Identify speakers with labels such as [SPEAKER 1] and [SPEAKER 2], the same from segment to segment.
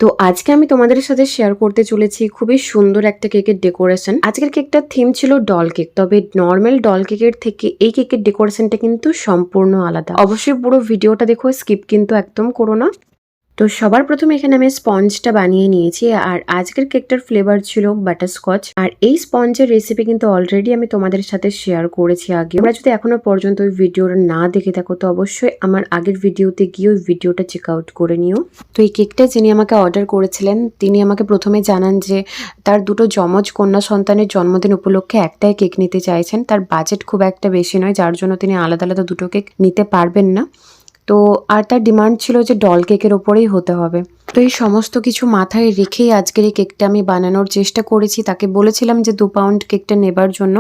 [SPEAKER 1] তো আজকে আমি তোমাদের সাথে শেয়ার করতে চলেছি খুবই সুন্দর একটা কেকের ডেকোরেশন। আজকের কেকটার থিম ছিল ডল কেক, তবে নর্মাল ডল কেকের থেকে এই কেকের ডেকোরেশনটা কিন্তু সম্পূর্ণ আলাদা। অবশ্যই পুরো ভিডিওটা দেখো, স্কিপ কিন্তু একদম করো না। তো সবার প্রথমে এখানে আমি স্পঞ্জটা বানিয়ে নিয়েছি, আর আজকের কেকটার ফ্লেভার ছিল বাটারস্কচ। আর এই স্পঞ্জের রেসিপি কিন্তু অলরেডি আমি তোমাদের সাথে শেয়ার করেছি আগে। তোমরা যদি এখনো পর্যন্ত ওই ভিডিওটা না দেখে থাকো তো অবশ্যই আমার আগের ভিডিওতে গিয়ে ওই ভিডিওটা চেক আউট করে নিও। তো এই কেকটা যিনি আমাকে অর্ডার করেছিলেন তিনি আমাকে প্রথমে জানান যে তার দুটো যমজ কন্যা সন্তানের জন্মদিন উপলক্ষে একটাই কেক নিতে চাইছেন। তার বাজেট খুব একটা বেশি নয়, যার জন্য তিনি আলাদা আলাদা দুটো কেক নিতে পারবেন না। তো আর তার ডিমান্ড ছিল যে ডল কেকের ওপরেই হতে হবে। তো এই সমস্ত কিছু মাথায় রেখেই আজকের এই কেকটা আমি বানানোর চেষ্টা করেছি। তাকে বলেছিলাম যে 2 পাউন্ড কেকটা নেবার জন্য,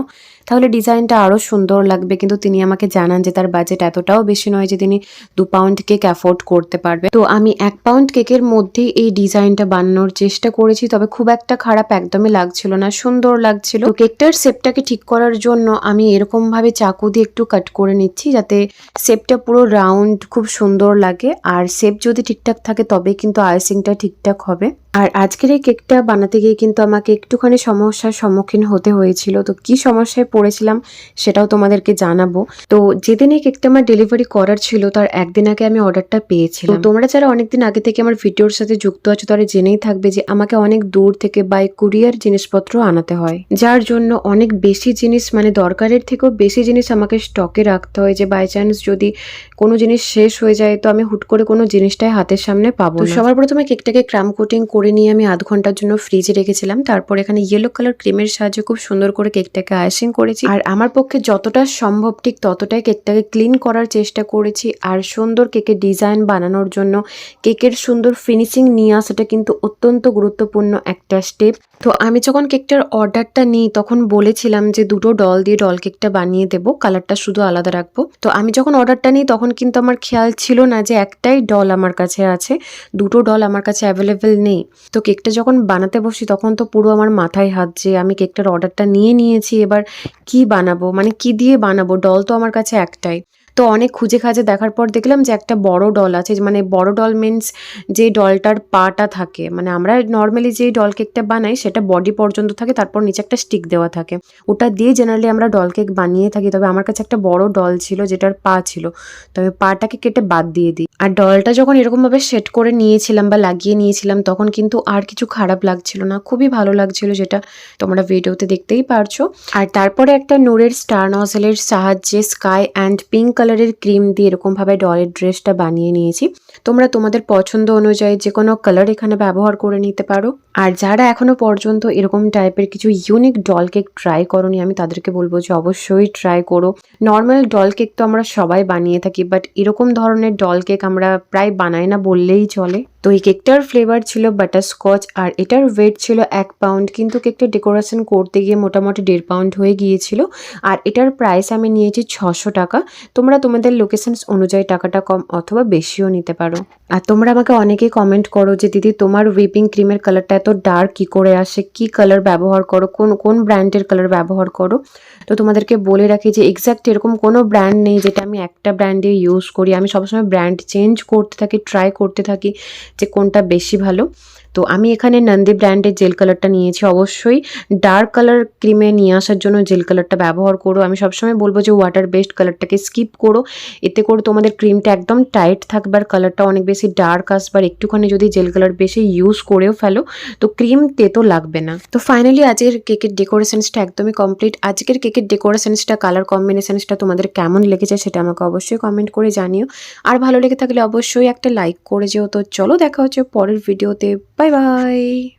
[SPEAKER 1] তাহলে ডিজাইনটা আরও সুন্দর লাগবে, কিন্তু তিনি আমাকে জানান যে তার বাজেট এতটাও বেশি নয় যে তিনি 2 পাউন্ড কেক অ্যাফোর্ড করতে পারবে। তো আমি 1 পাউন্ড কেকের মধ্যেই এই ডিজাইনটা বানানোর চেষ্টা করেছি, তবে খুব একটা খারাপ একদমই লাগছিল না, সুন্দর লাগছিল। তো কেকটার শেপটাকে ঠিক করার জন্য আমি এরকম ভাবে চাকু দিয়ে একটু কাট করে নিচ্ছি, যাতে শেপটা পুরো রাউন্ড খুব সুন্দর লাগে। আর শেপ যদি ঠিকঠাক থাকে তবে কিন্তু আইসিংটা ঠিকঠাক হবে। আর আজকের এই কেকটা বানাতে গিয়ে কিন্তু আমাকে একটুখানি সমস্যার সম্মুখীন হতে হয়েছিল। তো কি সমস্যায় পড়েছিলাম সেটাও তোমাদেরকে জানাবো। তো যেদিন এই কেকটা আমার ডেলিভারি করার ছিল তার একদিন আগে আমি অর্ডারটা পেয়েছিলাম। তো তোমরা যারা অনেকদিন আগে থেকে আমার ভিডিওর সাথে যুক্ত আছো তারা জেনেই থাকবে যে আমাকে অনেক দূর থেকে বাই কুরিয়ার জিনিসপত্র আনাতে হয়, যার জন্য অনেক বেশি জিনিস, মানে দরকারের থেকেও বেশি জিনিস আমাকে স্টকে রাখতে হয়, যে বাই চান্স যদি কোনো জিনিস শেষ হয়ে যায় তো আমি হুট করে কোনো জিনিসটাই হাতের সামনে পাবো না। সবার প্রথমে কেকটাকে ক্রাম কোটিং করে নিয়ে আমি আধ ঘন্টার জন্য ফ্রিজে রেখেছিলাম। তারপর এখানে ইয়েলো কালার ক্রিমের সাহায্যে খুব সুন্দর করে কেকটাকে আইসিং করেছি। আর আমার পক্ষে যতটা সম্ভব ঠিক ততটাই কেকটাকে ক্লিন করার চেষ্টা করেছি। আর সুন্দর কেকের ডিজাইন বানানোর জন্য কেকের সুন্দর ফিনিশিং নিয়ে আসাটা কিন্তু অত্যন্ত গুরুত্বপূর্ণ একটা স্টেপ। তো আমি যখন কেকটার অর্ডারটা নিই তখন বলেছিলাম যে 2টো ডল দিয়ে ডল কেকটা বানিয়ে দেবো, কালারটা শুধু আলাদা রাখবো। তো আমি যখন অর্ডারটা নিই তখন কিন্তু আমার খেয়াল ছিল না যে একটাই ডল আমার কাছে আছে, 2টো ডল আমার কাছে অ্যাভেলেবেল নেই। তো কেকটা যখন বানাতে বসি তখন তো পুরো আমার মাথায় হাত যে আমি কেকটার অর্ডারটা নিয়ে নিয়েছি, এবার কি বানাবো, মানে কি দিয়ে বানাবো, ডল তো আমার কাছে একটাই। তো অনেক খুঁজে খাজে দেখার পর দেখলাম যে একটা বড় ডল আছে, মানে বড় ডল মিন্স যে ডলটার পাটা থাকে, মানে আমরা নর্মালি যে ডল কেকটা বানাই সেটা বডি পর্যন্ত থাকে, তারপর নিচে একটা স্টিক দেওয়া থাকে, ওটা দিয়ে জেনারেলি আমরা ডল কেক বানিয়ে থাকি। তবে আমার কাছে একটা বড় ডল ছিল যেটার পা ছিল, তবে পাটাকে কেটে বাদ দিয়ে দিই। আর ডলটা যখন এরকমভাবে সেট করে নিয়েছিলাম বা লাগিয়ে নিয়েছিলাম তখন কিন্তু আর কিছু খারাপ লাগছিল না, খুবই ভালো লাগছিল, যেটা তোমরা ভিডিওতে দেখতেই পারছো। আর তারপরে একটা নূরের স্টার নজেলের সাহায্যে স্কাই অ্যান্ড পিঙ্ক কালারের ক্রিম দিয়ে এরকমভাবে ডলের ড্রেসটা বানিয়ে নিয়েছি। তোমরা তোমাদের পছন্দ অনুযায়ী যে কোনো কালার এখানে ব্যবহার করে নিতে পারো। আর যারা এখনো পর্যন্ত এরকম টাইপের কিছু ইউনিক ডল কেক ট্রাই করোনি আমি তাদেরকে বলবো যে অবশ্যই ট্রাই করো। নর্মাল ডল কেক তো আমরা সবাই বানিয়ে থাকি, বাট এরকম ধরনের ডল কেক আমরা প্রায় বানাই না বললেই চলে। তো এই কেকটার ফ্লেভার ছিল বাটারস্কচ আর এটার ওয়েট ছিল 1 পাউন্ড, কিন্তু কেকটা ডেকোরেশন করতে গিয়ে মোটামুটি 1.5 পাউন্ড হয়ে গিয়েছিল। আর এটার প্রাইস আমি নিয়েছি 600 টাকা। তোমরা তোমাদের লোকেশনস অনুযায়ী টাকাটা কম অথবা বেশিও নিতে পারো। আর তোমরা আমাকে অনেকেই কমেন্ট করো যে দিদি তোমার হুইপিং ক্রিমের কালারটা এত ডার্ক কি করে আসে, কি কালার ব্যবহার করো, কোন ব্র্যান্ডের কালার ব্যবহার করো। তো তোমাদেরকে বলে রাখি যে এক্স্যাক্ট এরকম কোনো ব্র্যান্ড নেই যেটা আমি একটা ব্র্যান্ডে ইউজ করি। আমি সবসময় ব্র্যান্ড চেঞ্জ করতে থাকি, ট্রাই করতে থাকি যে কোনটা বেশি ভালো। তো আমি এখানে নন্দী ব্র্যান্ডের জেল কালারটা নিয়েছি। অবশ্যই ডার্ক কালার ক্রিমে নিয়ে আসার জন্য জেল কালারটা ব্যবহার করো। আমি সবসময় বলবো যে ওয়াটার বেসড কালারটাকে স্কিপ করো, এতে করে তোমাদের ক্রিমটা একদম টাইট থাকবে আর কালারটা অনেক বেশি ডার্ক আসবে। আর একটুখানি যদি জেল কালার বেশি ইউজ করেও ফেলো তো ক্রিম তেতো লাগবে না। তো ফাইনালি আজকের কেকের ডেকোরেশনসটা একদমই কমপ্লিট। আজকের কেকের ডেকোরেশনসটা, কালার কম্বিনেশনসটা তোমাদের কেমন লেগেছে সেটা আমাকে অবশ্যই কমেন্ট করে জানিও। আর ভালো লেগে থাকলে অবশ্যই একটা লাইক করে যেও। তো চলো দেখা হচ্ছে পরের ভিডিওতে। Bye bye.